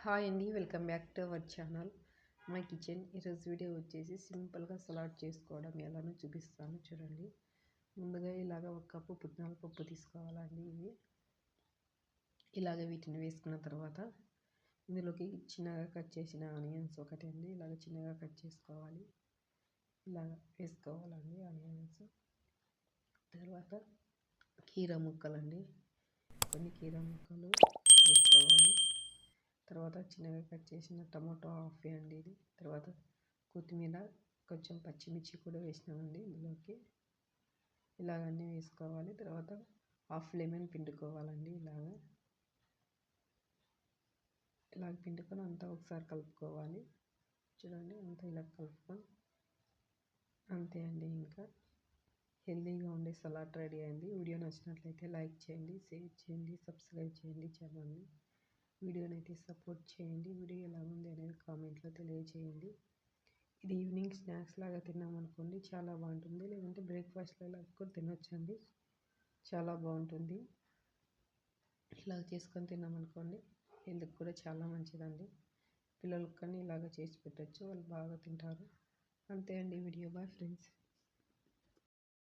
Hi అండి, welcome back to our channel my kitchen. ఈరోజు video వచ్చేసి సింపుల్గా సలాడ్ చేసుకోవడం ఎలానో చూపిస్తాను చూడండి. ముందుగా ఇలాగ ఒక కప్పు పుట్నాల పప్పు తీసుకోవాలండి. ఇలాగ వీటిని వేసుకున్న తర్వాత ఇందులోకి చిన్నగా కట్ చేసిన ఆనియన్స్ ఒకటి అండి ఇలాగ చిన్నగా కట్ చేసుకోవాలి. ఇలాగ వేసుకోవాలండి ఆనియన్స్. తర్వాత కీరా ముక్కలండి, కొన్ని కీరా ముక్కలు వేసుకోవాలి. తర్వాత చిన్నగా కట్ చేసిన టమాటో హాఫ్ వేయండి ఇది. తర్వాత కొత్తిమీర, కొంచెం పచ్చిమిర్చి కూడా వేసినామండి ఇందులోకి. ఇలాగన్నీ వేసుకోవాలి. తర్వాత హాఫ్ లెమన్ పిండుకోవాలండి. ఇలాగ పిండుకొని అంతా ఒకసారి కలుపుకోవాలి. చూడండి, అంతా ఇలా కలుపుకొని అంతే అండి. ఇంకా హెల్తీగా ఉండే సలాడ్ రెడీ అయింది. వీడియో నచ్చినట్లయితే లైక్ చేయండి, షేర్ చేయండి, సబ్స్క్రైబ్ చేయండి ఛానల్ని. వీడియోని అయితే సపోర్ట్ చేయండి. వీడియో ఎలా ఉంది అనేది కామెంట్లో తెలియజేయండి. ఇది ఈవినింగ్ స్నాక్స్ లాగా తిన్నామనుకోండి చాలా బాగుంటుంది. లేదంటే బ్రేక్ఫాస్ట్లో ఇలా కూడా తినొచ్చండి, చాలా బాగుంటుంది. ఇలాగ చేసుకొని తిన్నామనుకోండి హెల్త్కి కూడా చాలా మంచిదండి. పిల్లలకు కానీ ఇలాగ చేసి పెట్టచ్చు, వాళ్ళు బాగా తింటారు. అంతే అండి వీడియో. Bye friends.